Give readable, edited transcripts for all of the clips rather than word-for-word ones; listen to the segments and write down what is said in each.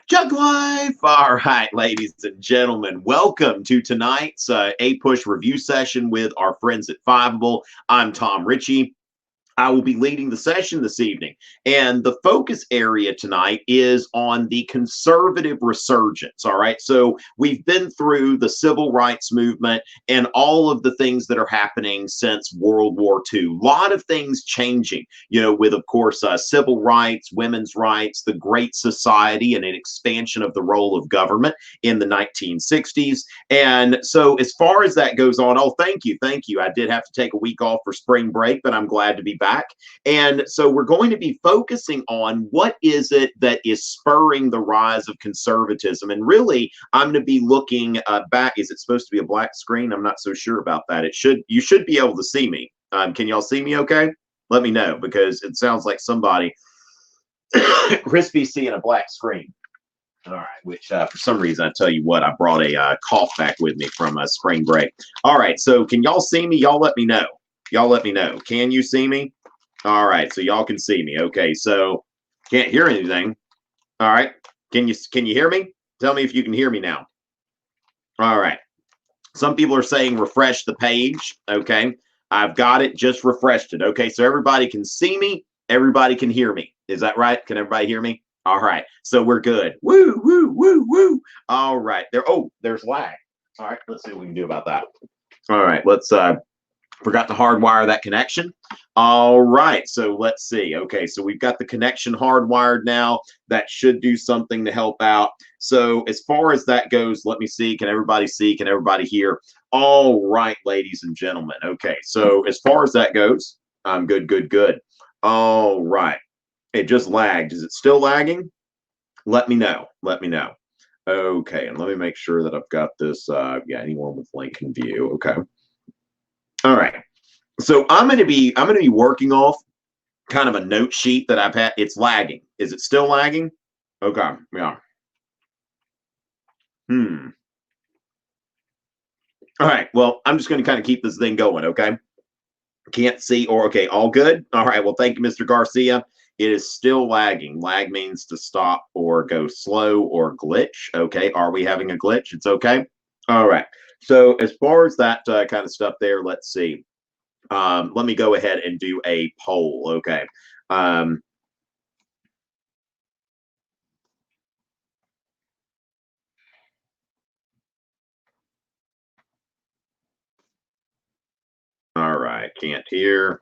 Jug Life. All right, ladies and gentlemen, welcome to tonight's APUSH review session with our friends at Fiveable. I'm Tom Ritchie. I will be leading the session this evening, and the focus area tonight is on the conservative resurgence. All right, so we've been through the civil rights movement and all of the things that are happening since World War II. A lot of things changing, with, of course, civil rights, women's rights, the Great Society, and an expansion of the role of government in the 1960s. And so as far as that goes on, oh, thank you. I did have to take a week off for spring break, but I'm glad to be back. And so we're going to be focusing on what is it that is spurring the rise of conservatism. And really, I'm going to be looking back. Is it supposed to be a black screen? I'm not so sure about that. You should be able to see me. Can y'all see me okay? Let me know, because it sounds like somebody crispy seeing a black screen. All right, which for some reason, I tell you what, I brought a cough back with me from spring break. All right, so can y'all see me? Y'all let me know. Can you see me? All right, so y'all can see me. Okay, so can't hear anything. All right, can you hear me? Tell me if you can hear me now. All right, some people are saying refresh the page. Okay, I've got it, just refreshed it. Okay, so everybody can see me, everybody can hear me. Is that right? Can everybody hear me? All right, so we're good. Woo, woo, woo, woo. All right, there's lag. All right, let's see what we can do about that. All right, let's forgot to hardwire that connection. All right, so let's see. Okay, so we've got the connection hardwired now. That should do something to help out. So as far as that goes, let me see. Can everybody see? Can everybody hear? All right, ladies and gentlemen. Okay, so as far as that goes, I'm good. All right, it just lagged. Is it still lagging? Let me know. Okay, and let me make sure that I've got this. Yeah, anyone with link can view. Okay. All right, so I'm going to be working off kind of a note sheet that I've had. It's lagging. Is it still lagging? Okay, yeah. All right, well, I'm just going to kind of keep this thing going, okay? Can't see, or okay, all good? All right, well, thank you, Mr. Garcia. It is still lagging. Lag means to stop or go slow or glitch. Okay, are we having a glitch? It's okay. All right. So as far as that kind of stuff there, let's see. Let me go ahead and do a poll. Okay. All right. Can't hear.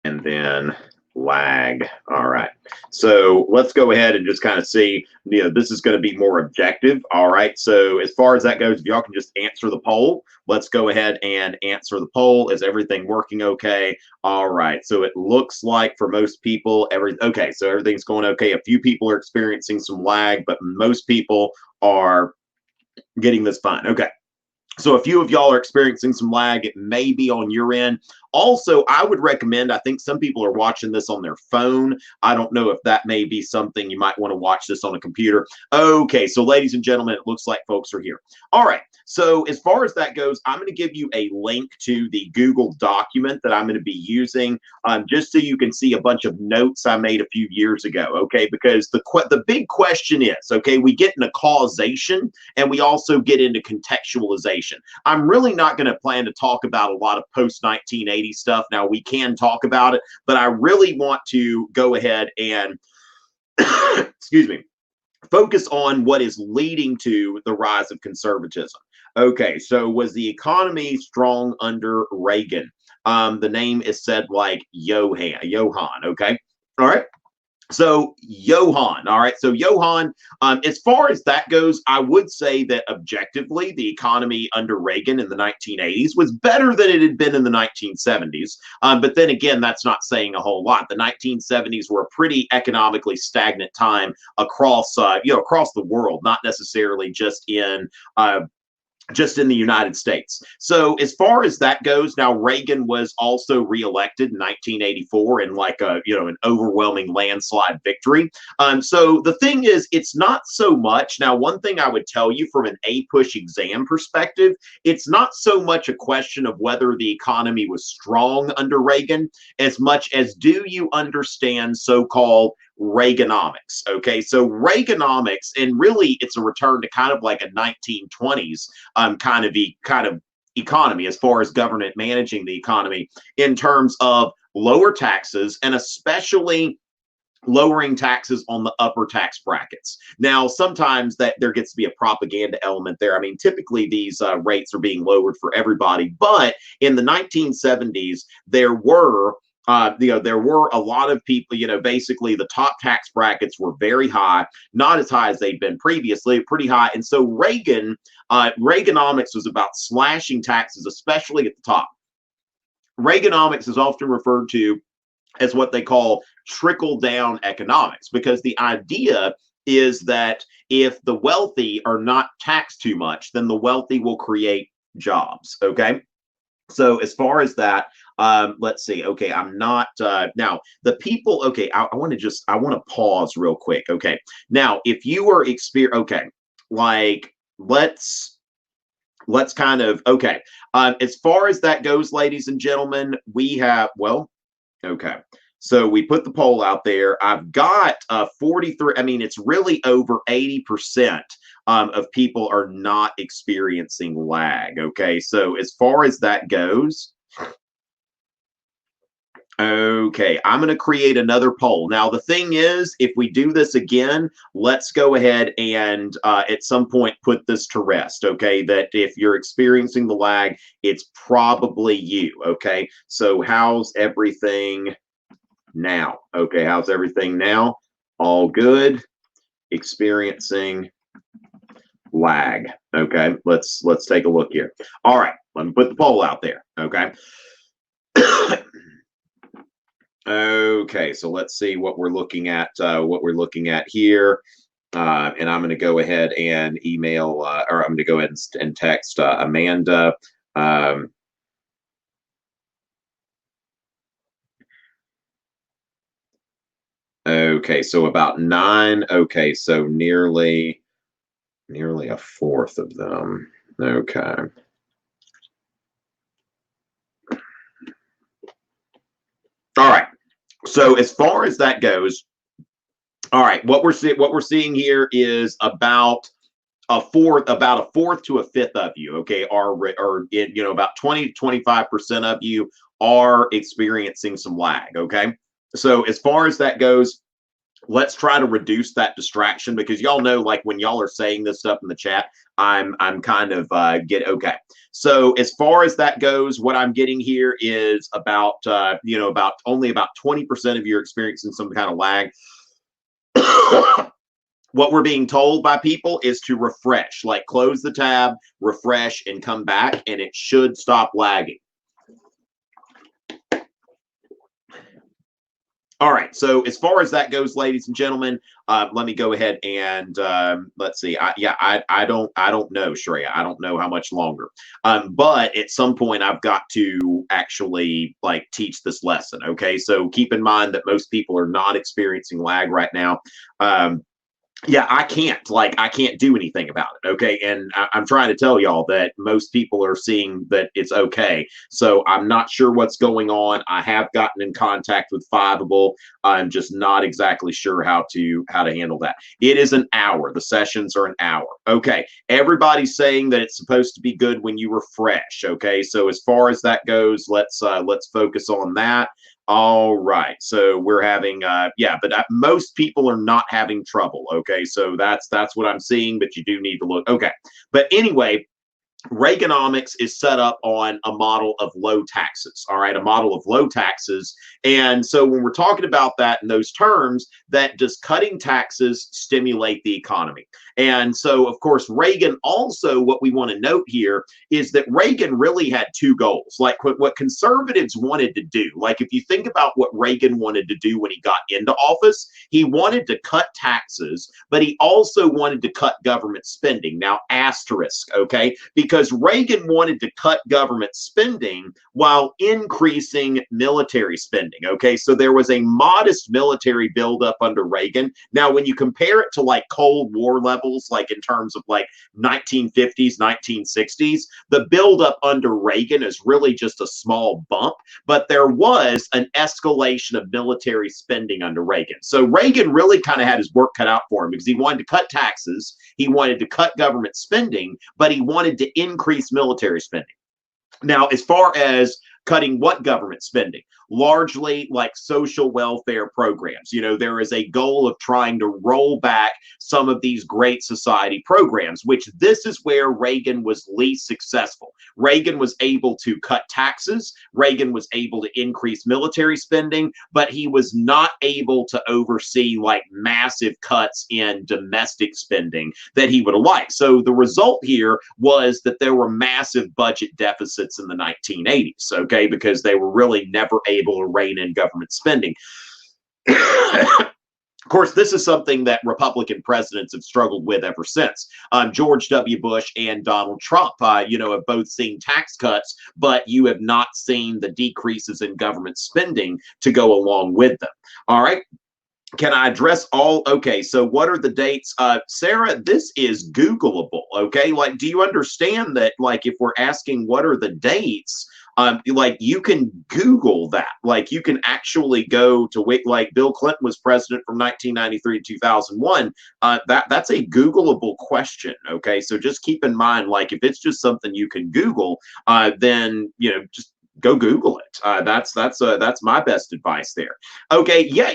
And then lag. All right, so let's go ahead and just kind of see, this is going to be more objective. All right, so as far as that goes, if y'all can just answer the poll, let's go ahead and answer the poll. Is everything working okay? All right, so it looks like for most people, okay, so everything's going okay. A few people are experiencing some lag, but most people are getting this fine. Okay. So a few of y'all are experiencing some lag. It may be on your end. Also, I would recommend, I think some people are watching this on their phone. I don't know if that may be something you might want to watch this on a computer. Okay, so ladies and gentlemen, it looks like folks are here. All right, so as far as that goes, I'm going to give you a link to the Google document that I'm going to be using, just so you can see a bunch of notes I made a few years ago, okay? Because the big question is, okay, we get into causation and we also get into contextualization. I'm really not going to plan to talk about a lot of post-1980 stuff. Now, we can talk about it, but I really want to go ahead and, excuse me, focus on what is leading to the rise of conservatism. Okay, so was the economy strong under Reagan? The name is said like Johann, okay? All right. So Johann, all right. So Johann, as far as that goes, I would say that objectively, the economy under Reagan in the 1980s was better than it had been in the 1970s. But then again, that's not saying a whole lot. The 1970s were a pretty economically stagnant time across, across the world, not necessarily just in just in the United States. So as far as that goes, now Reagan was also reelected in 1984 in like a an overwhelming landslide victory. So the thing is, it's not so much. Now, one thing I would tell you from an APUSH exam perspective, it's not so much a question of whether the economy was strong under Reagan as much as do you understand so-called Reaganomics. Okay, so Reaganomics, and really it's a return to kind of like a 1920s kind of economy as far as government managing the economy in terms of lower taxes and especially lowering taxes on the upper tax brackets. Now, sometimes that there gets to be a propaganda element there. I mean, typically these rates are being lowered for everybody, but in the 1970s, there were there were a lot of people, basically the top tax brackets were very high, not as high as they'd been previously, pretty high. And so Reaganomics was about slashing taxes, especially at the top. Reaganomics is often referred to as what they call trickle down economics, because the idea is that if the wealthy are not taxed too much, then the wealthy will create jobs. Okay. So as far as that, let's see. Okay, I'm not now the people. Okay, I want to pause real quick. Okay, now if you are okay, like let's kind of okay. As far as that goes, ladies and gentlemen, we have okay. So we put the poll out there. I've got 43. I mean, it's really over 80% of people are not experiencing lag. Okay, so as far as that goes, okay, I'm going to create another poll. Now, the thing is, if we do this again, let's go ahead and at some point put this to rest, okay? That if you're experiencing the lag, it's probably you, okay? So how's everything now? Okay, how's everything now? All good. Experiencing lag. Okay, let's take a look here. All right, let me put the poll out there. Okay. Okay, so let's see what we're looking at. What we're looking at here, and I'm going to go ahead and email, or I'm going to go ahead and text Amanda. Okay, so about 9. Okay, so nearly a fourth of them. Okay. All right. So as far as that goes, all right, what we're seeing here is about a fourth to a fifth of you, okay, are about 20 to 25% of you are experiencing some lag, okay? So as far as that goes, let's try to reduce that distraction, because y'all know, like when y'all are saying this stuff in the chat, I'm kind of okay. So as far as that goes, what I'm getting here is about only about 20% of you are experiencing some kind of lag. What we're being told by people is to refresh, like close the tab, refresh, and come back, and it should stop lagging. All right, so as far as that goes, ladies and gentlemen, let me go ahead and let's see. I don't know, Shreya. I don't know how much longer. But at some point, I've got to actually like teach this lesson. Okay, so keep in mind that most people are not experiencing lag right now. Yeah, I can't do anything about it. Okay. And I'm trying to tell y'all that most people are seeing that it's okay. So I'm not sure what's going on. I have gotten in contact with Fiveable. I'm just not exactly sure how to handle that. It is an hour. The sessions are an hour. Okay. Everybody's saying that it's supposed to be good when you refresh. Okay. So as far as that goes, let's focus on that. All right, so we're having but most people are not having trouble. Okay, so that's what I'm seeing, but you do need to look. Okay, but anyway, Reaganomics is set up on a model of low taxes. All right, a model of low taxes. And so when we're talking about that in those terms, that does cutting taxes stimulate the economy? And so, of course, Reagan also, what we want to note here is that Reagan really had two goals. Like what conservatives wanted to do, like if you think about what Reagan wanted to do when he got into office, he wanted to cut taxes, but he also wanted to cut government spending. Now, asterisk, okay? Because Reagan wanted to cut government spending while increasing military spending, okay? So there was a modest military buildup under Reagan. Now, when you compare it to like Cold War levels, like in terms of like 1950s, 1960s, the buildup under Reagan is really just a small bump, but there was an escalation of military spending under Reagan. So Reagan really kind of had his work cut out for him because he wanted to cut taxes, he wanted to cut government spending, but he wanted to increase military spending. Now, as far as cutting what government spending? Largely like social welfare programs. You know, there is a goal of trying to roll back some of these great society programs, which this is where Reagan was least successful. Reagan was able to cut taxes. Reagan was able to increase military spending, but he was not able to oversee like massive cuts in domestic spending that he would have liked. So the result here was that there were massive budget deficits in the 1980s, okay, because they were really never able to rein in government spending. Of course, this is something that Republican presidents have struggled with ever since. George W. Bush and Donald Trump, have both seen tax cuts, but you have not seen the decreases in government spending to go along with them. All right. Can I address all? Okay, so what are the dates? Sarah, this is Googleable, okay? Like, do you understand that, like, if we're asking what are the dates, like, you can Google that. Like, you can actually go to, like, Bill Clinton was president from 1993 to 2001. That's a Googleable question, okay? So just keep in mind, like, if it's just something you can Google, then, just go Google it. That's my best advice there. Okay, yeah,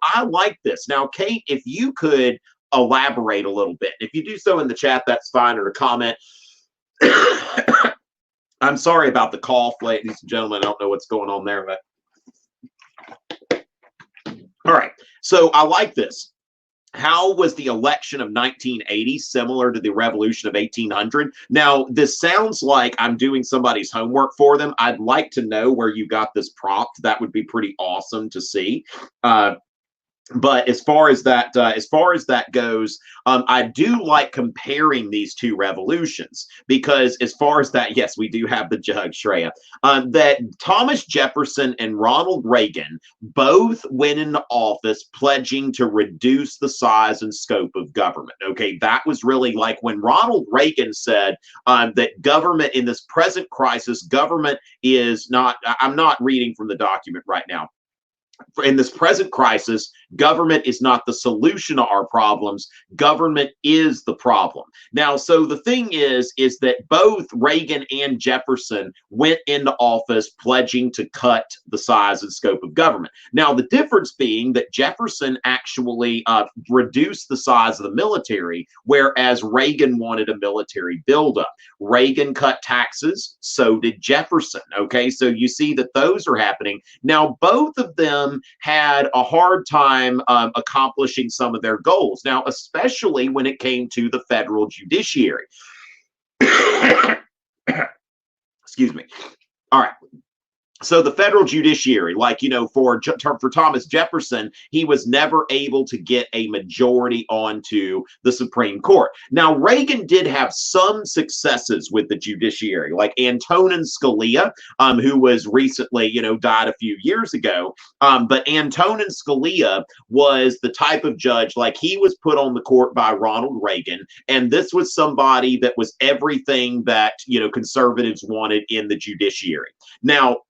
I like this. Now, Kate, if you could elaborate a little bit. If you do so in the chat, that's fine, or a comment. I'm sorry about the cough, ladies and gentlemen. I don't know what's going on there, but all right. So I like this. How was the election of 1980 similar to the revolution of 1800? Now, this sounds like I'm doing somebody's homework for them. I'd like to know where you got this prompt. That would be pretty awesome to see. But as far as that goes, I do like comparing these two revolutions because as far as that, yes, we do have the jug, Shreya, that Thomas Jefferson and Ronald Reagan both went into office pledging to reduce the size and scope of government. Okay, that was really like when Ronald Reagan said that government in this present crisis, government is not, I'm not reading from the document right now. In this present crisis, government is not the solution to our problems. Government is the problem. Now, so the thing is that both Reagan and Jefferson went into office pledging to cut the size and scope of government. Now, the difference being that Jefferson actually reduced the size of the military, whereas Reagan wanted a military buildup. Reagan cut taxes, so did Jefferson. Okay, so you see that those are happening. Now, both of them had a hard time accomplishing some of their goals. Now, especially when it came to the federal judiciary. Excuse me. All right. So the federal judiciary, like, for Thomas Jefferson, he was never able to get a majority onto the Supreme Court. Now, Reagan did have some successes with the judiciary, like Antonin Scalia, who was recently, died a few years ago. But Antonin Scalia was the type of judge, like he was put on the court by Ronald Reagan. And this was somebody that was everything that, conservatives wanted in the judiciary. Now,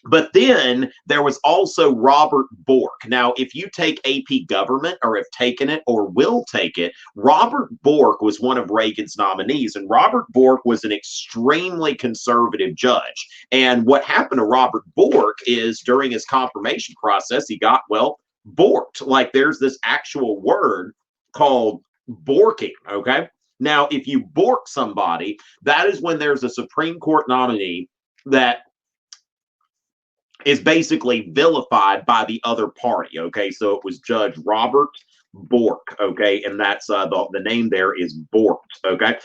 but then there was also Robert Bork. Now, if you take AP government or have taken it or will take it, Robert Bork was one of Reagan's nominees. And Robert Bork was an extremely conservative judge. And what happened to Robert Bork is during his confirmation process, he got, borked. Like there's this actual word called borking, okay? Now, if you bork somebody, that is when there's a Supreme Court nominee that is basically vilified by the other party. Okay, so it was Judge Robert Bork, okay, and that's the name there is borked, okay.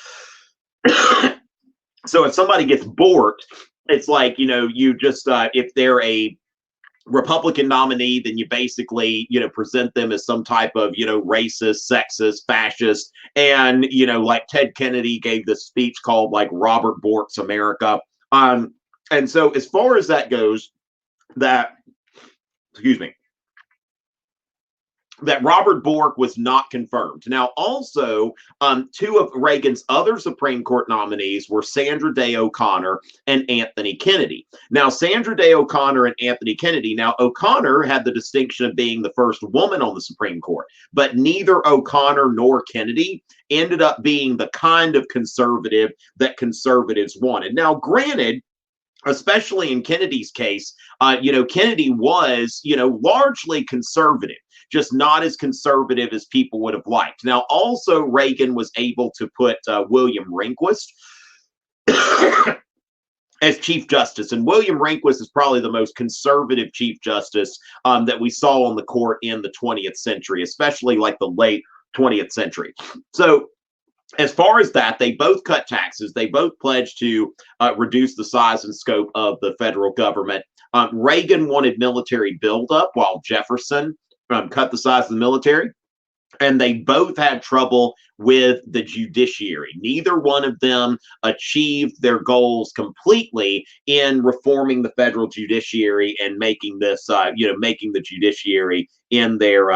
So if somebody gets borked, it's like, you just if they're a Republican nominee, then you basically, present them as some type of, racist, sexist, fascist. And, like Ted Kennedy gave this speech called like Robert Bork's America. And so as far as that goes, that, excuse me, that Robert Bork was not confirmed. Now, also, two of Reagan's other Supreme Court nominees were Sandra Day O'Connor and Anthony Kennedy. Now, Sandra Day O'Connor and Anthony Kennedy, now O'Connor had the distinction of being the first woman on the Supreme Court, but neither O'Connor nor Kennedy ended up being the kind of conservative that conservatives wanted. Now, granted, especially in Kennedy's case, Kennedy was, largely conservative, just not as conservative as people would have liked. Now, also, Reagan was able to put William Rehnquist as Chief Justice. And William Rehnquist is probably the most conservative Chief Justice that we saw on the court in the 20th century, especially like the late 20th century. So, as far as that, they both cut taxes. They both pledged to reduce the size and scope of the federal government. Reagan wanted military buildup, while Jefferson cut the size of the military. And they both had trouble with the judiciary. Neither one of them achieved their goals completely in reforming the federal judiciary and making this, making the judiciary in their,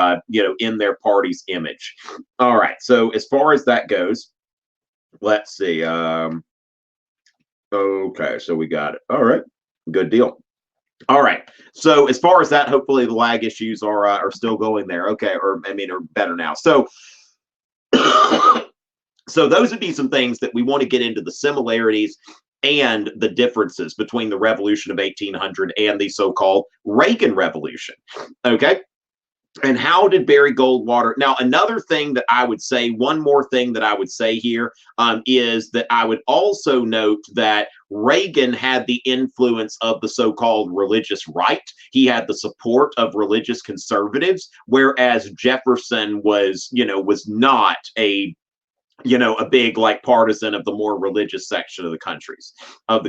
in their party's image. All right. So as far as that goes, let's see. Okay. So we got it. All right. Good deal. All right. So as far as that, hopefully the lag issues are still going there. Okay. Or are better now. So so those would be some things that we want to get into, the similarities and the differences between the Revolution of 1800 and the so-called Reagan Revolution. Okay. And how did Barry Goldwater? Now, another thing that I would say, one more thing that I would say here is that I would also note that Reagan had the influence of the so-called religious right. He had the support of religious conservatives, whereas Jefferson was, was not a big like partisan of the more religious section of the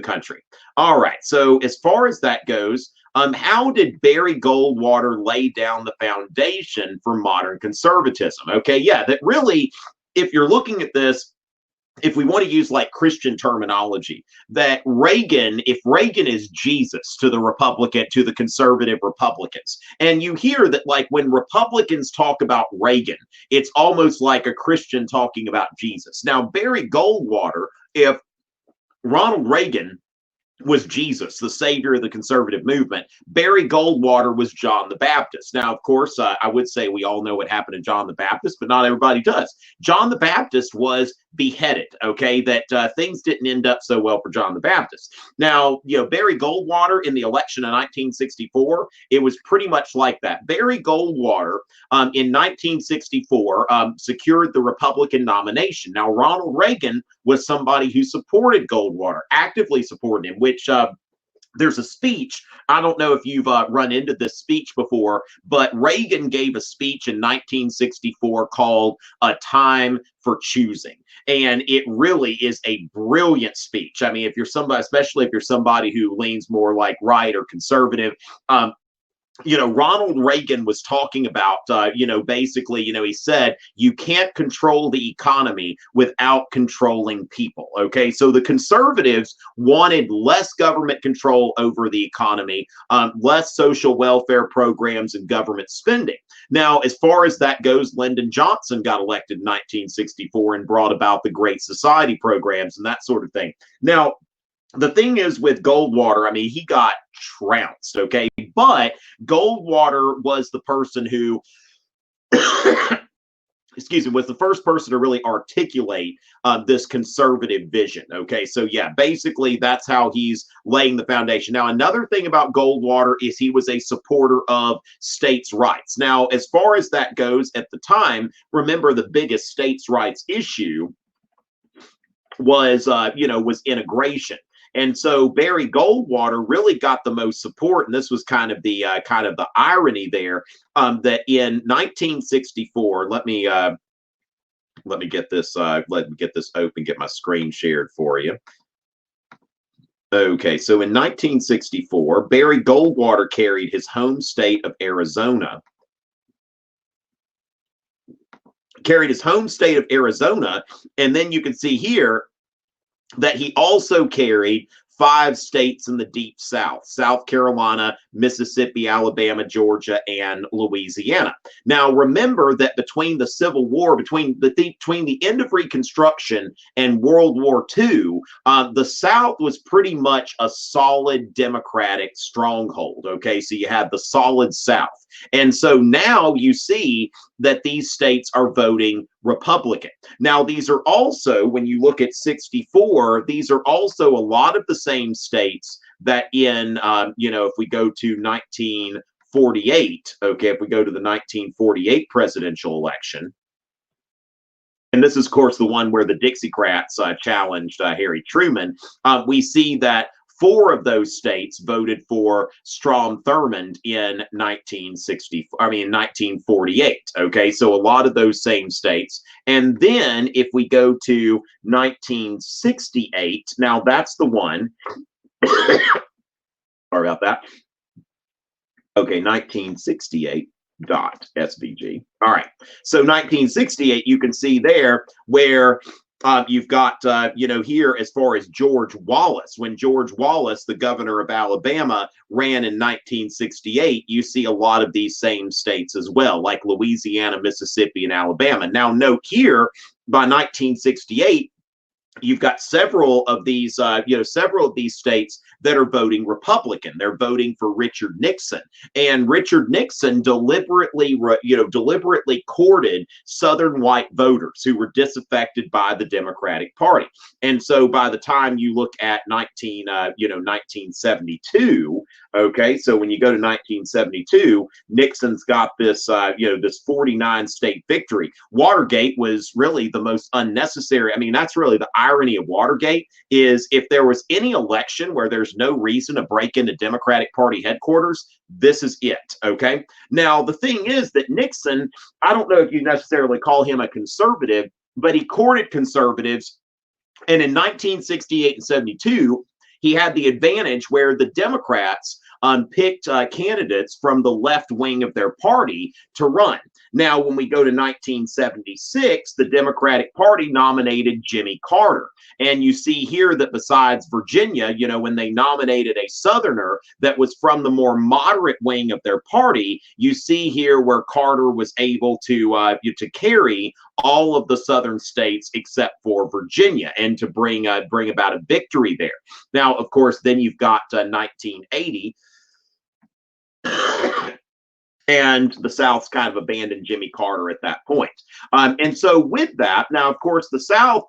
country. All right. So as far as that goes, how did Barry Goldwater lay down the foundation for modern conservatism? Okay, yeah, that really, if you're looking at this, if we want to use like Christian terminology, that Reagan, if Reagan is Jesus to the conservative Republicans, and you hear that like when Republicans talk about Reagan, it's almost like a Christian talking about Jesus. Now, Barry Goldwater, if Ronald Reagan was Jesus, the savior of the conservative movement, Barry Goldwater was John the Baptist. Now, of course, I would say we all know what happened to John the Baptist, but not everybody does. John the Baptist was beheaded, okay, that things didn't end up so well for John the Baptist. Now, Barry Goldwater in the election of 1964, it was pretty much like that. Barry Goldwater in 1964 secured the Republican nomination. Now, Ronald Reagan was somebody who supported Goldwater, actively supported him, which there's a speech. I don't know if you've run into this speech before, but Reagan gave a speech in 1964 called A Time for Choosing. And it really is a brilliant speech. I mean, if you're somebody, especially if you're somebody who leans more like right or conservative, Ronald Reagan was talking about, basically, he said, you can't control the economy without controlling people. Okay. So the conservatives wanted less government control over the economy, less social welfare programs and government spending. Now, as far as that goes, Lyndon Johnson got elected in 1964 and brought about the Great Society programs and that sort of thing. Now, the thing is with Goldwater, I mean, he got trounced, okay? But Goldwater was the person who, was the first person to really articulate this conservative vision, okay? So, yeah, basically that's how he's laying the foundation. Now, another thing about Goldwater is he was a supporter of states' rights. Now, as far as that goes at the time, remember the biggest states' rights issue was integration. And so Barry Goldwater really got the most support, and this was kind of the irony there, that in 1964. Let me get this open, get my screen shared for you. Okay, so in 1964, Barry Goldwater carried his home state of Arizona. And then you can see here that he also carried 5 states in the deep South: South Carolina, Mississippi, Alabama, Georgia, and Louisiana. Now, remember that between the Civil War, between the end of Reconstruction and World War II, the South was pretty much a solid Democratic stronghold. Okay, so you had the solid South. And so now you see that these states are voting Republican. Now, these are also, when you look at 64, these are also a lot of the same states that in, if we go to 1948, okay, if we go to the 1948 presidential election, and this is, of course, the one where the Dixiecrats challenged Harry Truman, we see that 4 of those states voted for Strom Thurmond in 1948. Okay, so a lot of those same states. And then if we go to 1968, now that's the one. Sorry about that. Okay, 1968.svg. All right, so 1968, you can see there where you've got, here as far as George Wallace. When George Wallace, the governor of Alabama, ran in 1968, you see a lot of these same states as well, like Louisiana, Mississippi, and Alabama. Now, note here, by 1968, you've got several of these states that are voting Republican. They're voting for Richard Nixon, and Richard Nixon deliberately courted Southern white voters who were disaffected by the Democratic Party. And so by the time you look at 1972, okay, so when you go to 1972, Nixon's got this, this 49 state victory. Watergate was really the most unnecessary. I mean, that's really the irony of Watergate, is if there was any election where there's no reason to break into Democratic Party headquarters, this is it. Okay. Now, the thing is that Nixon, I don't know if you necessarily call him a conservative, but he courted conservatives. And in 1968 and 72, he had the advantage where the Democrats picked candidates from the left wing of their party to run. Now, when we go to 1976, the Democratic Party nominated Jimmy Carter. And you see here that besides Virginia, when they nominated a Southerner that was from the more moderate wing of their party, you see here where Carter was able to carry all of the Southern states except for Virginia, and to bring about a victory there. Now, of course, then you've got 1980. And the South's kind of abandoned Jimmy Carter at that point. And so with that, now, of course, the South,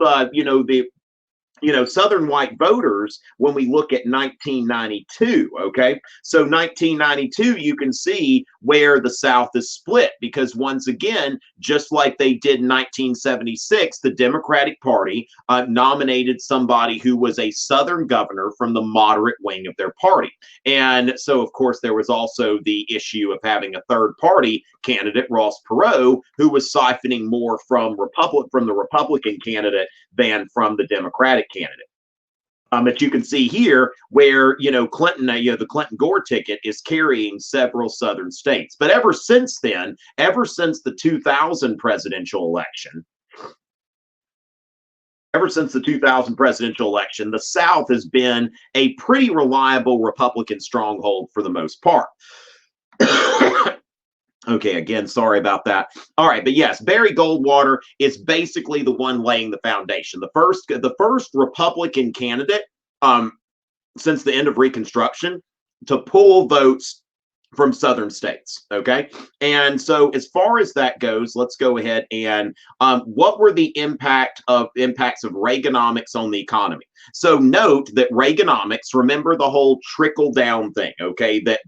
Southern white voters, when we look at 1992, okay? So 1992, you can see where the South is split, because once again, just like they did in 1976, the Democratic Party nominated somebody who was a Southern governor from the moderate wing of their party. And so, of course, there was also the issue of having a third party candidate, Ross Perot, who was siphoning more from the Republican candidate than from the Democratic candidate. But you can see here where, Clinton, the Clinton-Gore ticket is carrying several Southern states. But ever since then, ever since the 2000 presidential election, the South has been a pretty reliable Republican stronghold for the most part. Okay, again, sorry about that. All right, but yes, Barry Goldwater is basically the one laying the foundation. The first Republican candidate since the end of Reconstruction to pull votes from Southern states. Okay, and so as far as that goes, let's go ahead and what were the impacts of Reaganomics on the economy? So note that Reaganomics, remember the whole trickle down thing, okay, that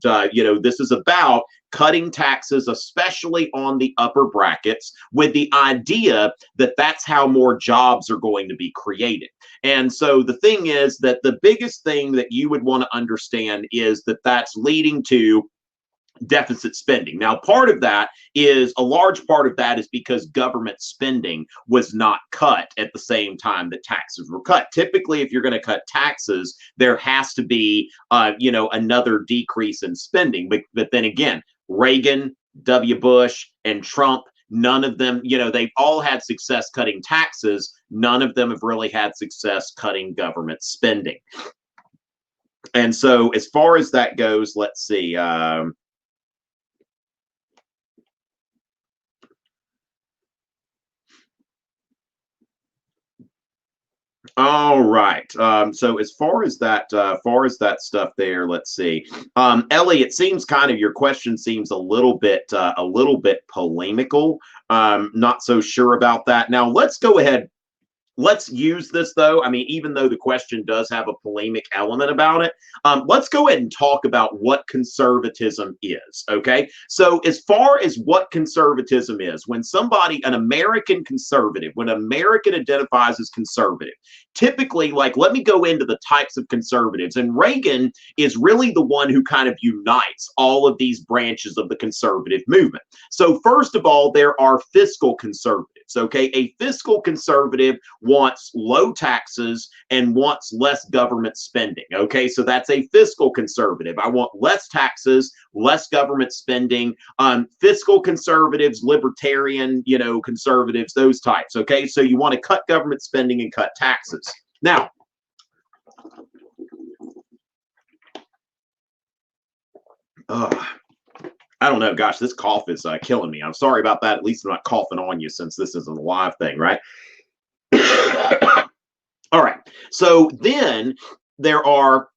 this is about cutting taxes, especially on the upper brackets, with the idea that that's how more jobs are going to be created. And so the thing is that the biggest thing that you would want to understand is that that's leading to deficit spending. Now, a large part of that is because government spending was not cut at the same time that taxes were cut. Typically, if you're going to cut taxes, there has to be, another decrease in spending. But then again, Reagan, W. Bush, and Trump, none of them, they've all had success cutting taxes. None of them have really had success cutting government spending. And so as far as that goes, let's see. All right. So as far as that stuff there, let's see. Ellie, it seems kind of your question seems a little bit polemical. Not so sure about that. Now let's go ahead. Let's use this though. I mean, even though the question does have a polemic element about it, let's go ahead and talk about what conservatism is. Okay. So as far as what conservatism is, when an American conservative, when American identifies as conservative, typically, like, let me go into the types of conservatives. And Reagan is really the one who kind of unites all of these branches of the conservative movement. So first of all, there are fiscal conservatives. Okay. A fiscal conservative wants low taxes and wants less government spending. Okay, so that's a fiscal conservative. I want less taxes, less government spending. Fiscal conservatives, libertarian, conservatives, those types. Okay, so you want to cut government spending and cut taxes. Now, I don't know. Gosh, this cough is killing me. I'm sorry about that. At least I'm not coughing on you since this isn't a live thing, right? All right. So then there are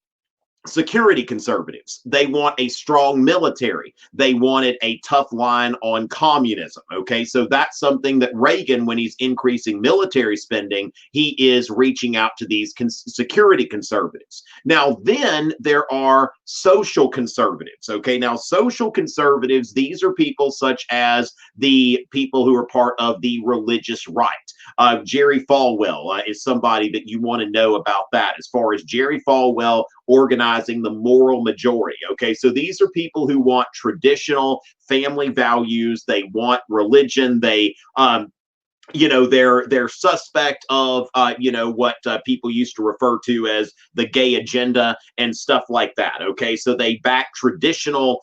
security conservatives. They want a strong military. They wanted a tough line on communism. Okay, so that's something that Reagan, when he's increasing military spending, he is reaching out to these security conservatives. Now, then there are social conservatives. Okay, now social conservatives, these are people such as the people who are part of the religious right. Jerry Falwell is somebody that you want to know about that. As far as Jerry Falwell organizing the moral majority. Okay, so these are people who want traditional family values. They want religion. They're suspect of what people used to refer to as the gay agenda and stuff like that. Okay, so they back traditional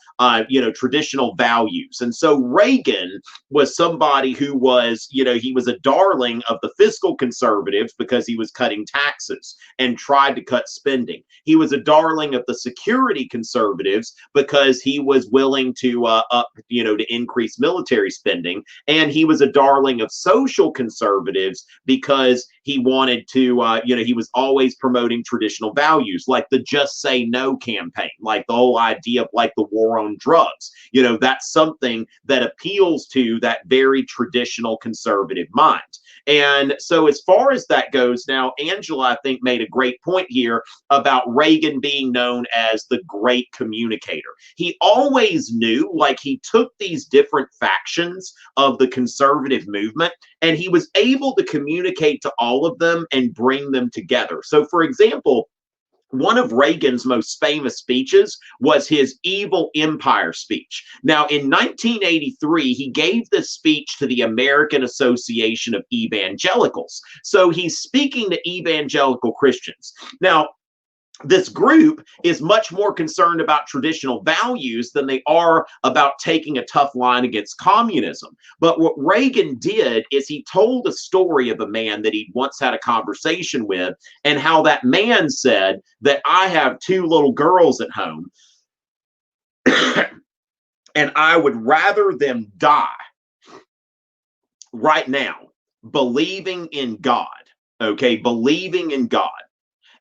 values. And so Reagan was somebody who was, he was a darling of the fiscal conservatives because he was cutting taxes and tried to cut spending. He was a darling of the security conservatives because he was willing to to increase military spending, and he was a darling of social conservatives because he wanted to, he was always promoting traditional values like the Just Say No campaign, like the whole idea of like the war on drugs. That's something that appeals to that very traditional conservative mind. And so as far as that goes, now, Angela, I think, made a great point here about Reagan being known as the great communicator. He always knew, like, he took these different factions of the conservative movement and he was able to communicate to all of them and bring them together. So, for example, one of Reagan's most famous speeches was his Evil Empire speech. Now, in 1983, he gave this speech to the American Association of Evangelicals. So he's speaking to evangelical Christians. Now, this group is much more concerned about traditional values than they are about taking a tough line against communism. But what Reagan did is he told a story of a man that he'd once had a conversation with, and how that man said that I have two little girls at home and I would rather them die right now believing in God, okay, believing in God,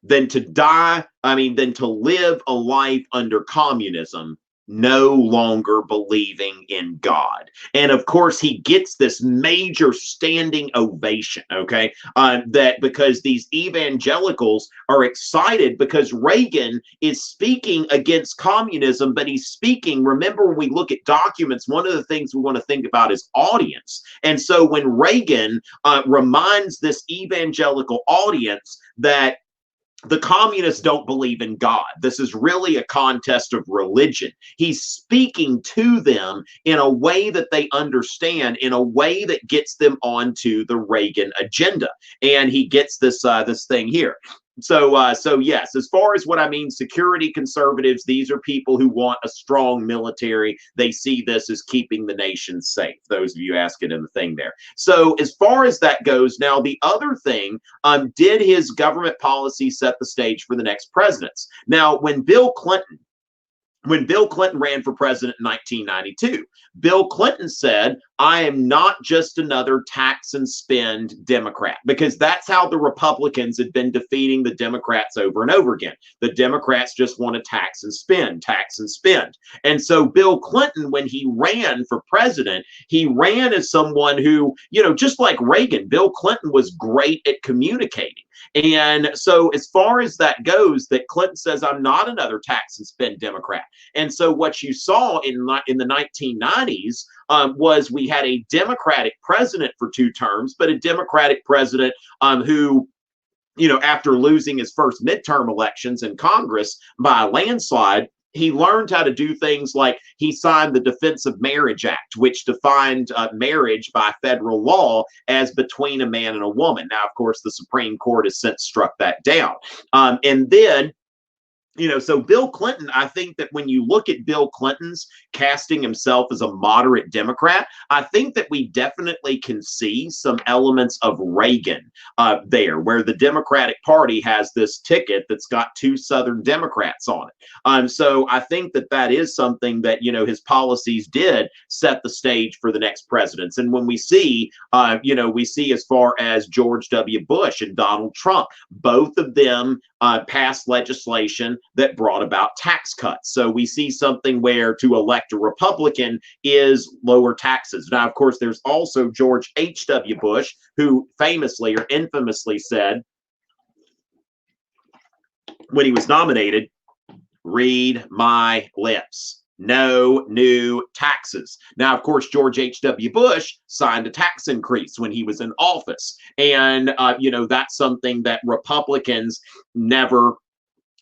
than to die, than to live a life under communism no longer believing in God. And of course, he gets this major standing ovation, okay? That because these evangelicals are excited because Reagan is speaking against communism, but he's speaking, remember, when we look at documents, one of the things we want to think about is audience. And so when Reagan reminds this evangelical audience that the communists don't believe in God. This is really a contest of religion. He's speaking to them in a way that they understand, in a way that gets them onto the Reagan agenda. And he gets this this thing here. So yes, as far as what I mean, security conservatives, these are people who want a strong military. They see this as keeping the nation safe. Those of you asking in the thing there. So as far as that goes, now the other thing, did his government policy set the stage for the next presidents? Now, when Bill Clinton ran for president in 1992, Bill Clinton said, I am not just another tax and spend Democrat, because that's how the Republicans had been defeating the Democrats over and over again. The Democrats just want to tax and spend, tax and spend. And so Bill Clinton, when he ran for president, he ran as someone who, just like Reagan, Bill Clinton was great at communicating. And so as far as that goes, that Clinton says, I'm not another tax and spend Democrat. And so what you saw in the 1990s was we had a Democratic president for 2 terms, but a Democratic president who, after losing his first midterm elections in Congress by a landslide, he learned how to do things like he signed the Defense of Marriage Act, which defined marriage by federal law as between a man and a woman. Now, of course, the Supreme Court has since struck that down. And then, so Bill Clinton, I think that when you look at Bill Clinton's casting himself as a moderate Democrat, I think that we definitely can see some elements of Reagan there, where the Democratic Party has this ticket that's got 2 Southern Democrats on it. So I think that that is something that, his policies did set the stage for the next presidents. And when we see, we see as far as George W. Bush and Donald Trump, both of them passed legislation that brought about tax cuts. So we see something where to elect a Republican is lower taxes. Now, of course, there's also George H.W. Bush, who famously or infamously said when he was nominated, read my lips. No new taxes. Now, of course, George H.W. Bush signed a tax increase when he was in office. And, that's something that Republicans never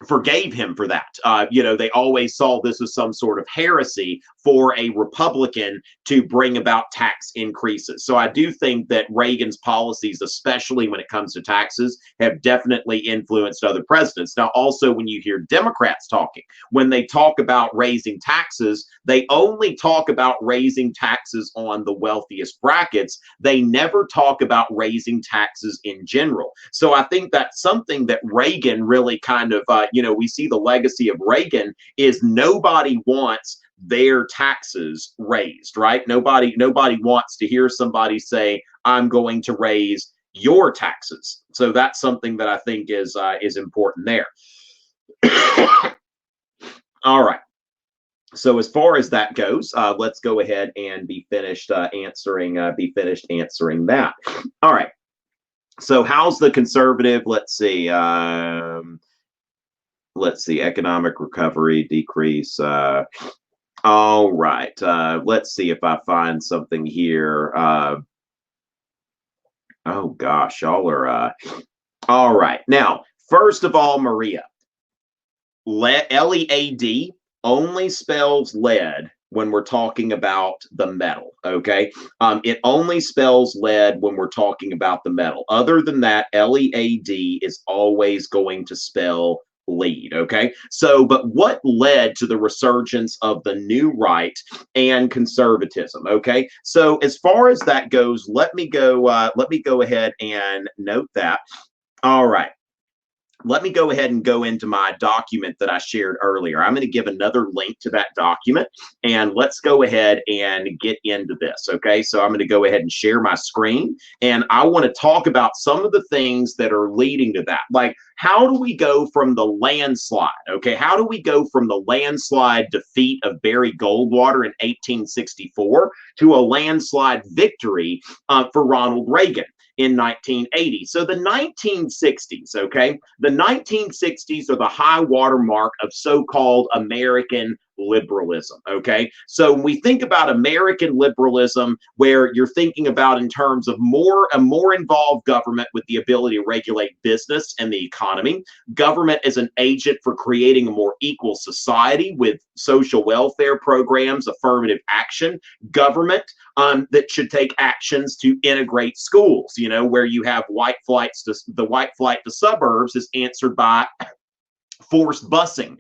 forgave him for that. They always saw this as some sort of heresy for a Republican to bring about tax increases. So I do think that Reagan's policies, especially when it comes to taxes, have definitely influenced other presidents. Now, also, when you hear Democrats talking, when they talk about raising taxes, they only talk about raising taxes on the wealthiest brackets. They never talk about raising taxes in general. So I think that's something that Reagan really kind of, we see the legacy of Reagan is nobody wants their taxes raised, right? Nobody wants to hear somebody say, I'm going to raise your taxes. So that's something that I think is important there. All right. So as far as that goes, let's go ahead and be finished answering that. All right. So how's the conservative? Let's see. Economic recovery, decrease. All right. Let's see if I find something here. Oh gosh, y'all are all right. Now, first of all, Maria, LEAD only spells lead when we're talking about the metal, okay? It only spells lead when we're talking about the metal. Other than that, LEAD is always going to spell lead, okay? So, but what led to the resurgence of the new right and conservatism, okay? So as far as that goes, let me go ahead and note that. All right. let me go ahead and go into my document that I shared earlier. I'm going to give another link to that document, and let's go ahead and get into this. Okay, so I'm going to go ahead and share my screen, and I want to talk about some of the things that are leading to that. Like, how do we go from the landslide? Okay, how do we go from the landslide defeat of Barry Goldwater in 1864 to a landslide victory for Ronald Reagan in 1980? So the 1960s, okay, the 1960s are the high water mark of so-called American liberalism. Okay, so when we think about American liberalism, where you're thinking about in terms of a more involved government with the ability to regulate business and the economy, government as an agent for creating a more equal society with social welfare programs, affirmative action, government that should take actions to integrate schools, you know, where you have the white flight to suburbs is answered by forced busing,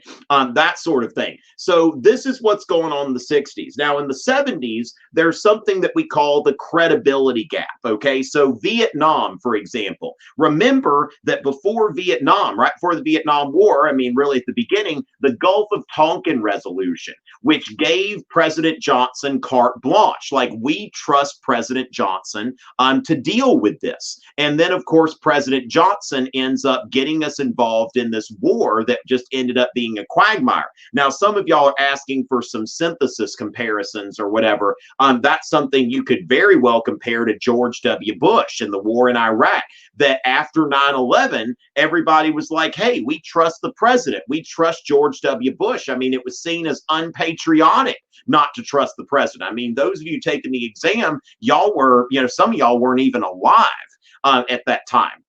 that sort of thing. So this is what's going on in the 60s. Now in the 70s, there's something that we call the credibility gap. Okay, so Vietnam, for example, remember that before Vietnam, right before the Vietnam War, I mean, really at the beginning, the Gulf of Tonkin resolution, which gave President Johnson carte blanche, like we trust President Johnson to deal with this. And then, of course, President Johnson ends up getting us involved in this war that just ended up being a quagmire. Now, some of y'all are asking for some synthesis comparisons or whatever. That's something you could very well compare to George W. Bush and the war in Iraq, that after 9/11, everybody was like, hey, we trust the president. We trust George W. Bush. I mean, it was seen as unpatriotic not to trust the president. I mean, those of you taking the exam, y'all were, you know, some of y'all weren't even alive at that time.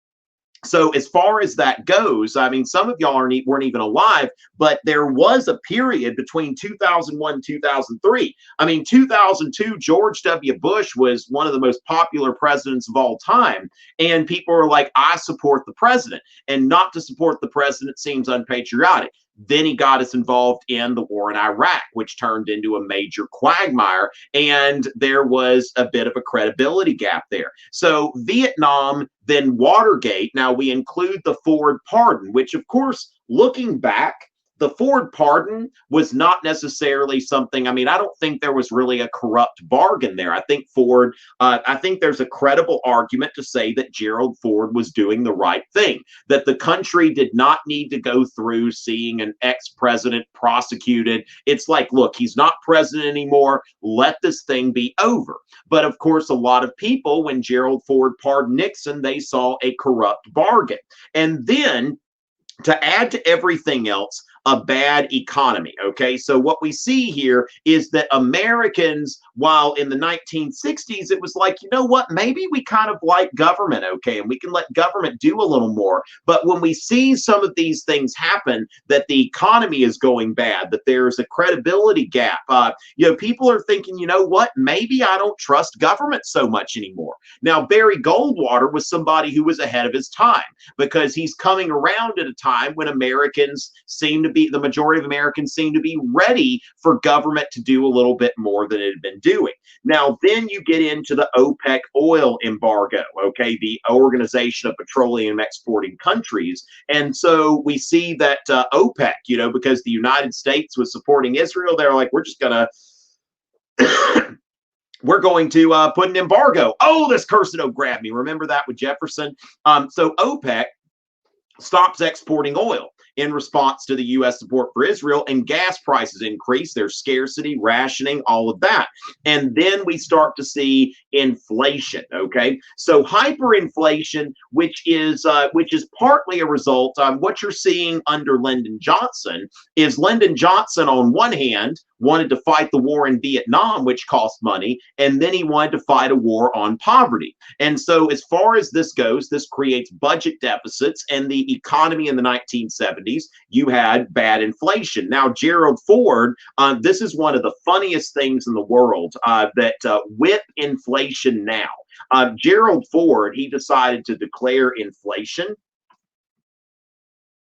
So as far as that goes, I mean, some of y'all weren't even alive, but there was a period between 2001 and 2003. I mean, 2002, George W. Bush was one of the most popular presidents of all time. And people are like, I support the president. And not to support the president seems unpatriotic. Then he got us involved in the war in Iraq, which turned into a major quagmire. And there was a bit of a credibility gap there. So Vietnam, then Watergate. Now we include the Ford pardon, which, of course, looking back, the Ford pardon was not necessarily something, I mean, I don't think there was really a corrupt bargain there. I think I think there's a credible argument to say that Gerald Ford was doing the right thing, that the country did not need to go through seeing an ex-president prosecuted. It's like, look, he's not president anymore. Let this thing be over. But of course, a lot of people, when Gerald Ford pardoned Nixon, they saw a corrupt bargain. And then to add to everything else, a bad economy. Okay, so what we see here is that Americans, while in the 1960s, it was like, you know what, maybe we kind of like government, okay, and we can let government do a little more. But when we see some of these things happen, that the economy is going bad, that there's a credibility gap, you know, people are thinking, you know what, maybe I don't trust government so much anymore. Now, Barry Goldwater was somebody who was ahead of his time, because he's coming around at a time when Americans seem to be, the majority of Americans seem to be ready for government to do a little bit more than it had been doing. Now, then you get into the OPEC Oil Embargo, okay, the Organization of Petroleum Exporting Countries. And so we see that OPEC, you know, because the United States was supporting Israel, they're like, we're just going to we're going to put an embargo. Oh, this cursed don't grab me. Remember that with Jefferson? So OPEC stops exporting oil in response to the U.S. support for Israel, and gas prices increase. There's scarcity, rationing, all of that. And then we start to see inflation, okay? So hyperinflation, which is partly a result, what you're seeing under Lyndon Johnson is Lyndon Johnson, on one hand, wanted to fight the war in Vietnam, which cost money, and then he wanted to fight a war on poverty. And so as far as this goes, this creates budget deficits, and the economy in the 1970s, you had bad inflation. Now, Gerald Ford, this is one of the funniest things in the world, that with inflation now, Gerald Ford, he decided to declare inflation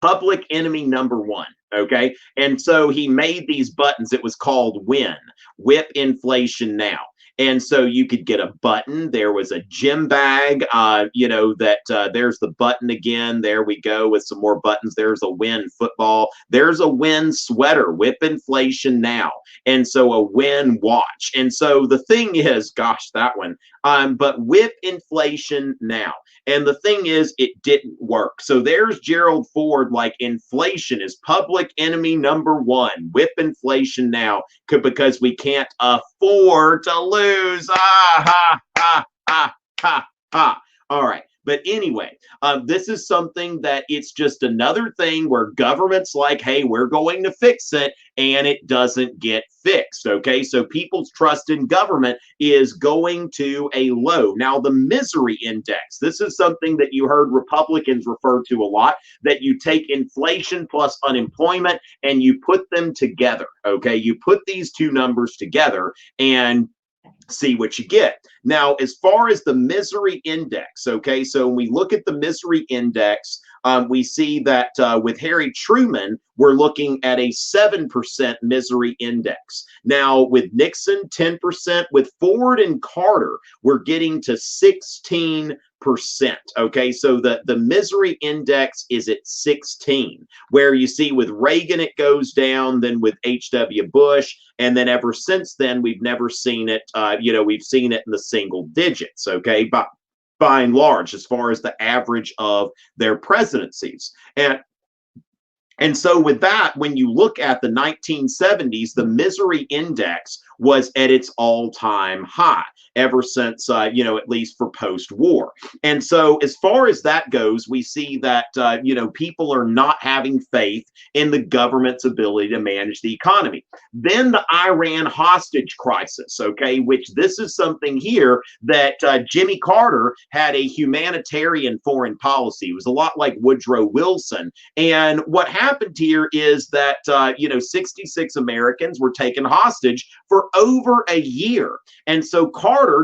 public enemy number one. Okay. And so he made these buttons. It was called WIN, whip inflation now. And so you could get a button. There was a gym bag, there's the button again. There we go with some more buttons. There's a win football. There's a win sweater, whip inflation now. And so a win watch. And so the thing is, gosh, that one, but whip inflation now. And the thing is, it didn't work. So there's Gerald Ford, like inflation is public enemy number one. Whip inflation now because we can't afford to lose. Ha, ha, ha, ha. All right. But anyway, this is something that it's just another thing where government's like, hey, we're going to fix it, and it doesn't get fixed. Okay, so people's trust in government is going to a low. Now, the misery index, this is something that you heard Republicans refer to a lot, that you take inflation plus unemployment and you put them together. Okay, you put these two numbers together and see what you get. Now, as far as the misery index, okay, so when we look at the misery index, we see that with Harry Truman, we're looking at a 7% misery index. Now, with Nixon, 10%. With Ford and Carter, we're getting to 16%. Okay, so the misery index is at 16, where you see with Reagan it goes down, then with H.W. Bush, and then ever since then we've never seen it. We've seen it in the single digits. Okay, by and large, as far as the average of their presidencies. And so with that, when you look at the 1970s, the misery index was at its all-time high ever since, at least for post-war. And so as far as that goes, we see that, people are not having faith in the government's ability to manage the economy. Then the Iran hostage crisis, okay, which this is something here that Jimmy Carter had a humanitarian foreign policy. It was a lot like Woodrow Wilson. And what happened here is that, 66 Americans were taken hostage for over a year. And so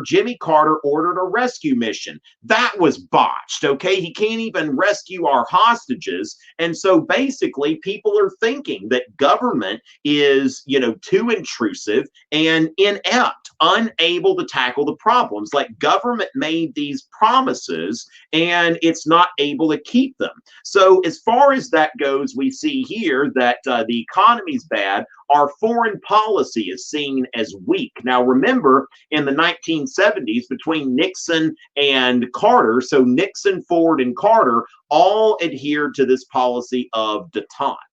Jimmy Carter ordered a rescue mission. That was botched, okay? He can't even rescue our hostages. And so basically people are thinking that government is, too intrusive and inept, unable to tackle the problems. Like government made these promises and it's not able to keep them. So as far as that goes, we see here that the economy's bad. Our foreign policy is seen as weak. Now, remember, in the 1970s, between Nixon and Carter, so Nixon, Ford, and Carter all adhered to this policy of detente,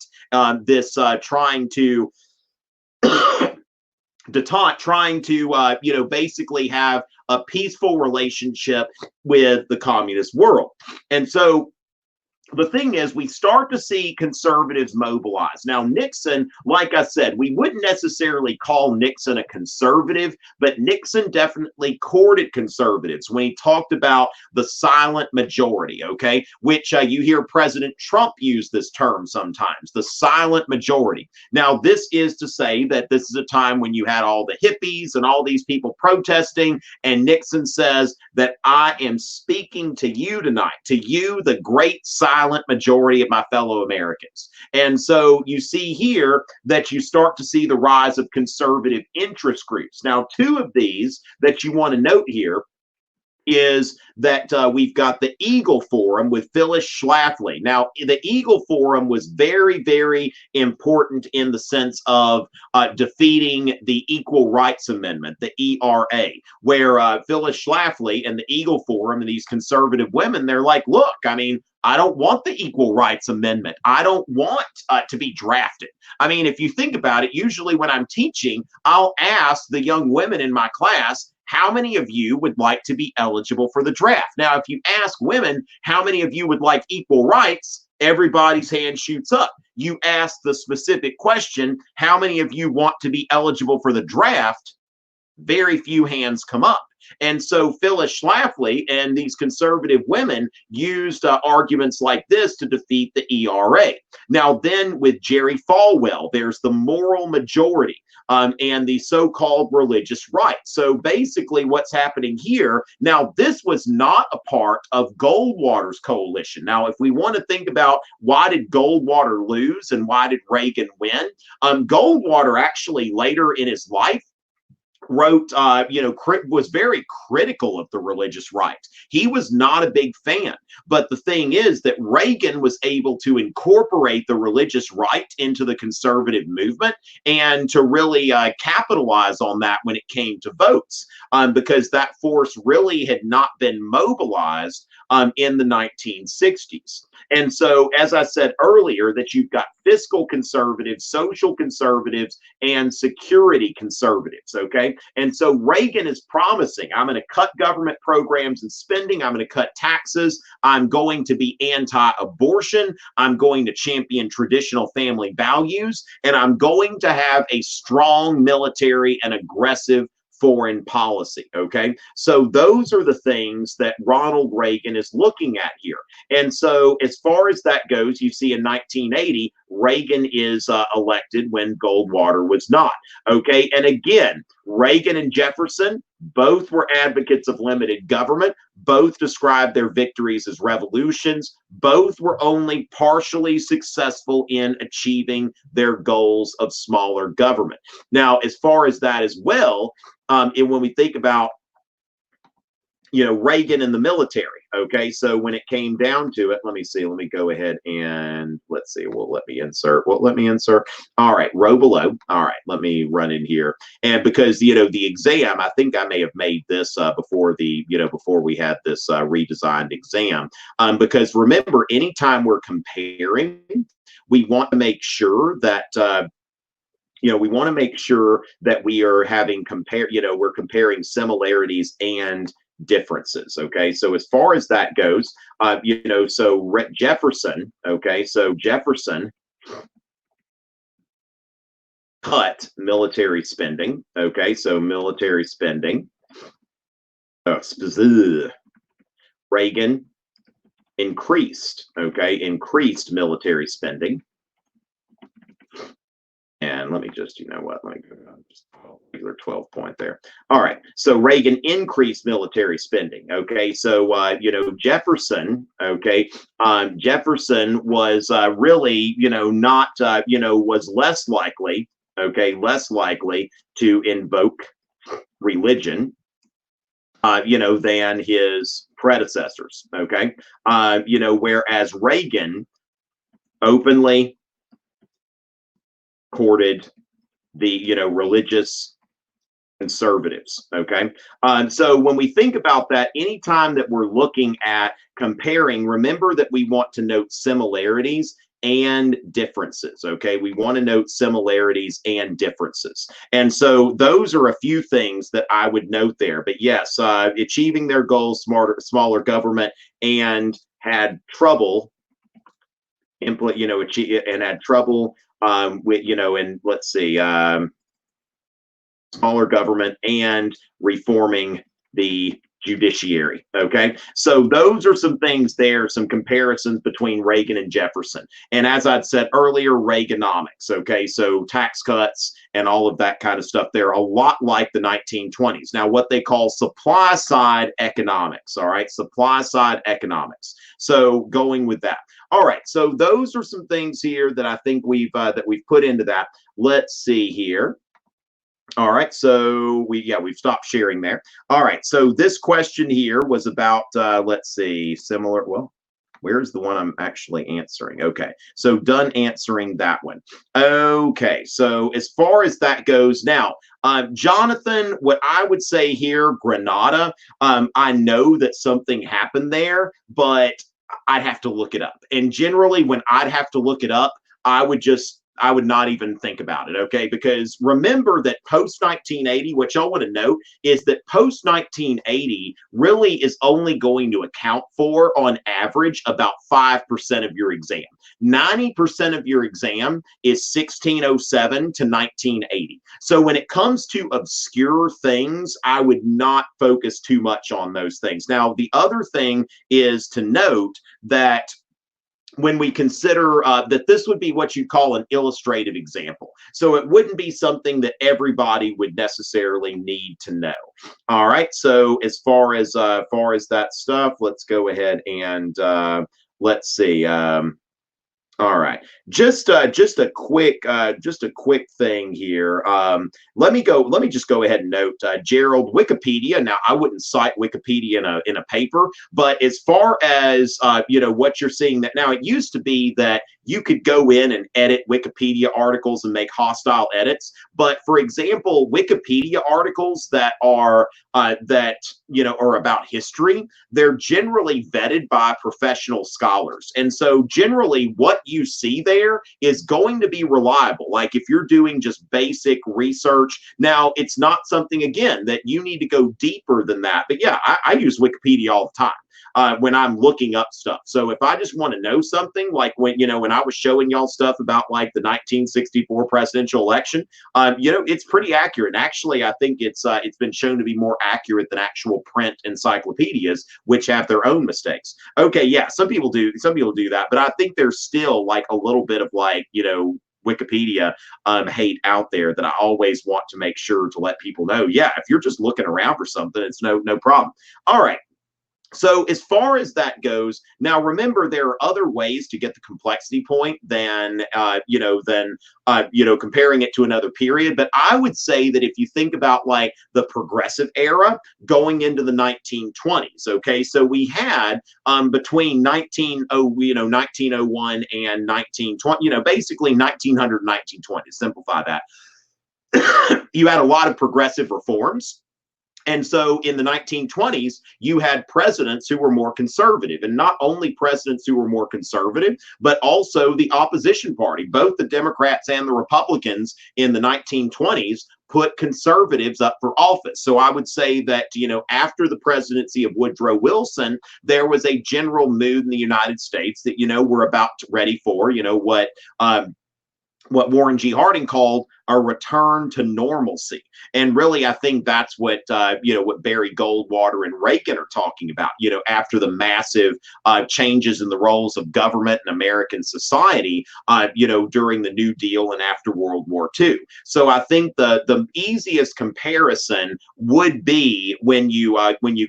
trying to basically have a peaceful relationship with the communist world. And so the thing is, we start to see conservatives mobilize. Now, Nixon, like I said, we wouldn't necessarily call Nixon a conservative, but Nixon definitely courted conservatives when he talked about the silent majority, okay, which you hear President Trump use this term sometimes, the silent majority. Now, this is to say that this is a time when you had all the hippies and all these people protesting, and Nixon says that I am speaking to you tonight, to you, the great silent majority of my fellow Americans. And so you see here that you start to see the rise of conservative interest groups. Now, two of these that you want to note here is that we've got the Eagle Forum with Phyllis Schlafly. Now, the Eagle Forum was very, very important in the sense of defeating the Equal Rights Amendment, the ERA, where Phyllis Schlafly and the Eagle Forum and these conservative women, they're like, look, I mean, I don't want the Equal Rights Amendment. I don't want to be drafted. I mean, if you think about it, usually when I'm teaching, I'll ask the young women in my class, how many of you would like to be eligible for the draft? Now, if you ask women, how many of you would like equal rights? Everybody's hand shoots up. You ask the specific question, how many of you want to be eligible for the draft? Very few hands come up. And so Phyllis Schlafly and these conservative women used arguments like this to defeat the ERA. Now, then with Jerry Falwell, there's the moral majority and the so-called religious right. So basically what's happening here, now this was not a part of Goldwater's coalition. Now, if we want to think about why did Goldwater lose and why did Reagan win, Goldwater actually later in his life wrote, was very critical of the religious right. He was not a big fan. But the thing is that Reagan was able to incorporate the religious right into the conservative movement and to really capitalize on that when it came to votes, because that force really had not been mobilized in the 1960s. And so, as I said earlier, that you've got fiscal conservatives, social conservatives, and security conservatives, okay? And so Reagan is promising, I'm going to cut government programs and spending, I'm going to cut taxes, I'm going to be anti-abortion, I'm going to champion traditional family values, and I'm going to have a strong military and aggressive foreign policy, okay? So those are the things that Ronald Reagan is looking at here. And so as far as that goes, you see in 1980, Reagan is elected when Goldwater was not, okay? And again, Reagan and Jefferson, both were advocates of limited government. Both described their victories as revolutions. Both were only partially successful in achieving their goals of smaller government. Now, as far as that as well, and when we think about, Reagan and the military, okay, so when it came down to it, let me see, let me go ahead and let's see, let me insert, all right, row below, all right, let me run in here, and because, the exam, I think I may have made this before we had this redesigned exam, because remember, anytime we're comparing, we want to make sure that we are having we're comparing similarities and differences. Okay, so as far as that goes, Jefferson. Okay, so Jefferson cut military spending. Okay, so military spending. Reagan increased military spending. And let me just, let me go just regular 12 point there. All right. So Reagan increased military spending. Okay. So, Jefferson, okay. Jefferson was really, not, was less likely, to invoke religion, than his predecessors. Okay. Whereas Reagan openly courted the religious conservatives. Okay, so when we think about that, anytime that we're looking at comparing, remember that we want to note similarities and differences. Okay, we want to note similarities and differences, and so those are a few things that I would note there. But yes, achieving their goals, smaller government, and had trouble and had trouble with, and let's see, smaller government and reforming the judiciary. Okay, so those are some things there, some comparisons between Reagan and Jefferson. And as I'd said earlier, Reaganomics. Okay, so tax cuts and all of that kind of stuff. They're a lot like the 1920s. Now, what they call supply side economics. All right, supply side economics. So going with that. All right, so those are some things here that I think we've put into that. Let's see here. All right, so we've stopped sharing there. All right, so this question here was about, let's see, similar, well, where's the one I'm actually answering? Okay, so done answering that one. Okay, so as far as that goes, now, Jonathan, what I would say here, Grenada, I know that something happened there, but I'd have to look it up. And generally, when I'd have to look it up, I would not even think about it, okay? Because remember that post-1980, what y'all want to note is that post-1980 really is only going to account for, on average, about 5% of your exam. 90% of your exam is 1607 to 1980. So when it comes to obscure things, I would not focus too much on those things. Now, the other thing is to note that when we consider that this would be what you call an illustrative example. So it wouldn't be something that everybody would necessarily need to know. All right, so as far as that stuff, let's go ahead and let's see. All right, just a quick thing here. Let me just go ahead and note, Gerald, Wikipedia. Now, I wouldn't cite Wikipedia in a paper, but as far as what you're seeing that now, it used to be that you could go in and edit Wikipedia articles and make hostile edits. But for example, Wikipedia articles that are about history, they're generally vetted by professional scholars. And so generally what you see there is going to be reliable. Like if you're doing just basic research, now it's not something, again, that you need to go deeper than that. But yeah, I use Wikipedia all the time. When I'm looking up stuff. So if I just want to know something, like when I was showing y'all stuff about like the 1964 presidential election, it's pretty accurate. And actually, I think it's been shown to be more accurate than actual print encyclopedias, which have their own mistakes. Okay, yeah, some people do that, but I think there's still like a little bit of like Wikipedia hate out there that I always want to make sure to let people know. Yeah, if you're just looking around for something, it's no problem. All right. So as far as that goes, now remember there are other ways to get the complexity point than comparing it to another period. But I would say that if you think about like the progressive era going into the 1920s, okay, so we had between 1901 and 1920, basically 1900 1920. Simplify that. You had a lot of progressive reforms. And so in the 1920s, you had presidents who were more conservative, and not only presidents who were more conservative, but also the opposition party. Both the Democrats and the Republicans in the 1920s put conservatives up for office. So I would say that, after the presidency of Woodrow Wilson, there was a general mood in the United States that, we're about to ready for, what Warren G. Harding called a return to normalcy. And really, I think that's what Barry Goldwater and Reagan are talking about, after the massive changes in the roles of government in American society, during the New Deal and after World War II. So I think the easiest comparison would be when you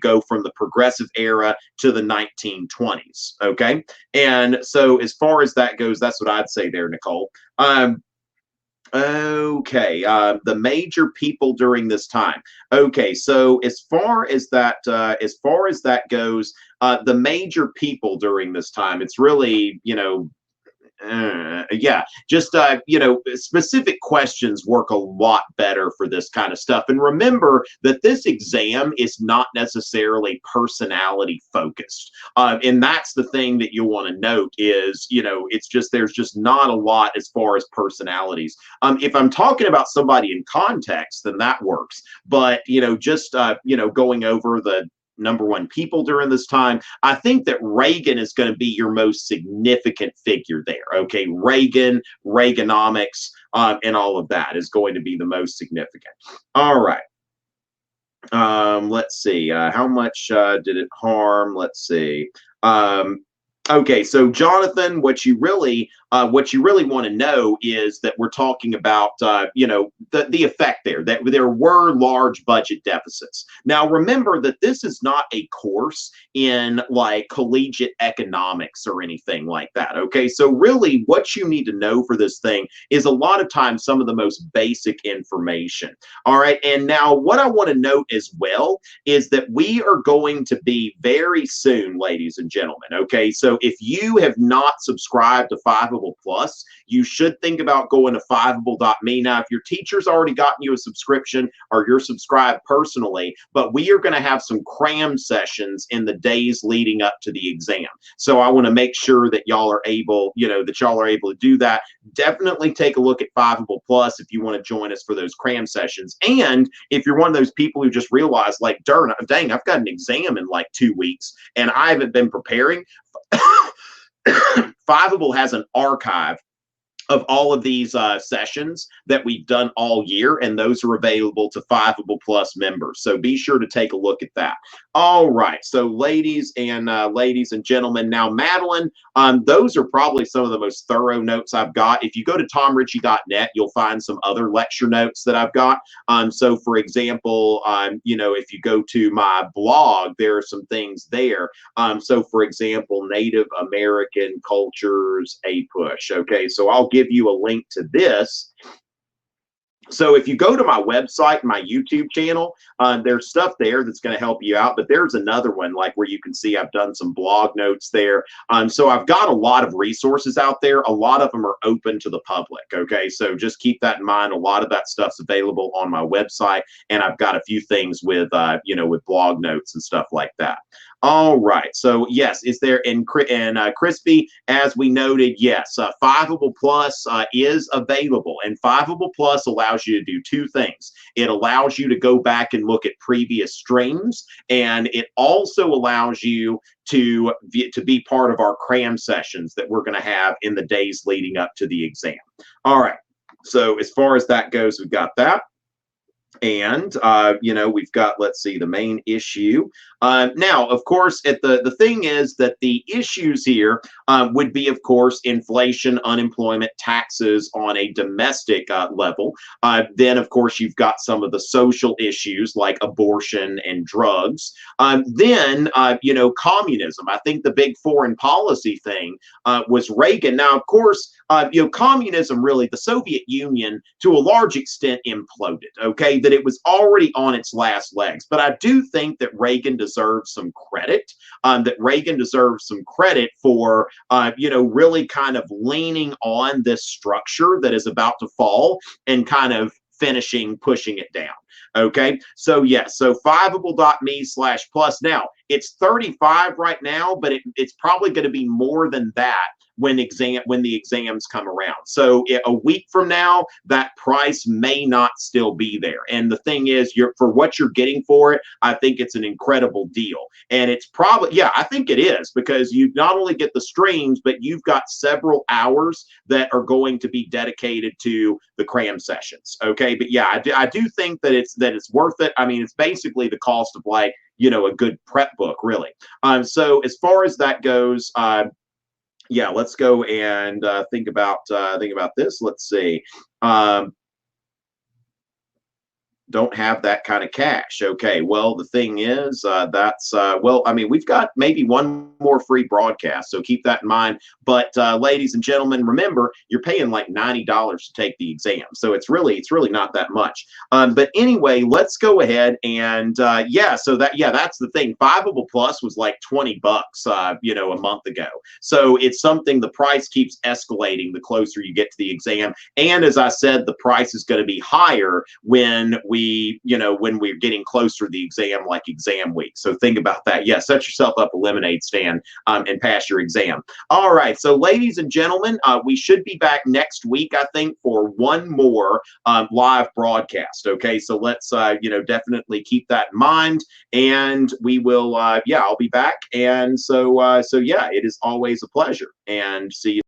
go from the progressive era to the 1920s. Okay. And so as far as that goes, that's what I'd say there, Nicole. Okay, the major people during this time. Okay, so as far as that goes, the major people during this time, it's really, just specific questions work a lot better for this kind of stuff. And remember that this exam is not necessarily personality focused, and that's the thing that you want to note is it's just there's just not a lot as far as personalities. If I'm talking about somebody in context, then that works. But going over the number one people during this time, I think that Reagan is going to be your most significant figure there. Okay, Reagan, Reaganomics, and all of that is going to be the most significant. All right. Let's see. How much did it harm? Let's see. Okay, so Jonathan, what you really want to know is that we're talking about the effect there, that there were large budget deficits. Now remember that this is not a course in like collegiate economics or anything like that. Okay, so really what you need to know for this thing is a lot of times some of the most basic information. All right, and now what I want to note as well is that we are going to be very soon, ladies and gentlemen. Okay, so if you have not subscribed to Fiveable Plus, you should think about going to fiveable.me. Now, if your teacher's already gotten you a subscription or you're subscribed personally, but we are going to have some cram sessions in the days leading up to the exam. So I want to make sure that y'all are able, to do that. Definitely take a look at Fiveable Plus if you want to join us for those cram sessions. And if you're one of those people who just realized, like, dang, I've got an exam in like 2 weeks and I haven't been preparing, Fiveable has an archive of all of these sessions that we've done all year, and those are available to Fiveable Plus members. So be sure to take a look at that. All right, so ladies and gentlemen, now Madeline, those are probably some of the most thorough notes I've got. If you go to tomritchie.net, you'll find some other lecture notes that I've got. So for example, if you go to my blog, there are some things there. So for example, Native American cultures, APUSH. Okay, so I'll give you a link to this. So if you go to my website, my YouTube channel, there's stuff there that's going to help you out. But there's another one, like where you can see I've done some blog notes there. So I've got a lot of resources out there. A lot of them are open to the public. Okay, so just keep that in mind. A lot of that stuff's available on my website, and I've got a few things with with blog notes and stuff like that. All right. So yes, is there in Crispy, as we noted, yes, Fiveable Plus is available, and Fiveable Plus allows you to do two things. It allows you to go back and look at previous streams, and it also allows you to be part of our Cram sessions that we're going to have in the days leading up to the exam. All right. So as far as that goes, we've got that. And, we've got, let's see, the main issue. Now, of course, the thing is that the issues here would be, of course, inflation, unemployment, taxes on a domestic level. Then, of course, you've got some of the social issues like abortion and drugs. Then, communism. I think the big foreign policy thing was Reagan. Now, of course, communism, really, the Soviet Union, to a large extent, imploded, okay? That it was already on its last legs. But I do think that Reagan deserves some credit, for, really kind of leaning on this structure that is about to fall and kind of pushing it down. Okay, so yes, so fiveable.me/plus. Now it's 35 right now, but it's probably going to be more than that when the exams come around. So a week from now, that price may not still be there. And the thing is, for what you're getting for it, I think it's an incredible deal. And it's probably, yeah, I think it is, because you not only get the streams, but you've got several hours that are going to be dedicated to the Cram sessions. Okay, but yeah, I do think that it's worth it. I mean, it's basically the cost of like, a good prep book, really. So as far as that goes, yeah, let's go and think about this. Let's see. Don't have that kind of cash. Okay, well, the thing is, well, I mean, we've got maybe one more free broadcast, so keep that in mind. But ladies and gentlemen, remember, you're paying like $90 to take the exam, so it's really not that much. But anyway, let's go ahead and that's the thing. Fiveable Plus was like $20 a month ago, so it's something. The price keeps escalating the closer you get to the exam, and as I said, the price is going to be higher when we're getting closer to the exam, like exam week. So think about that. Yeah, set yourself up a lemonade stand and pass your exam. All right, so ladies and gentlemen, we should be back next week, I think, for one more live broadcast. Okay, so let's definitely keep that in mind, and we will I'll be back. And so yeah, it is always a pleasure, and see you.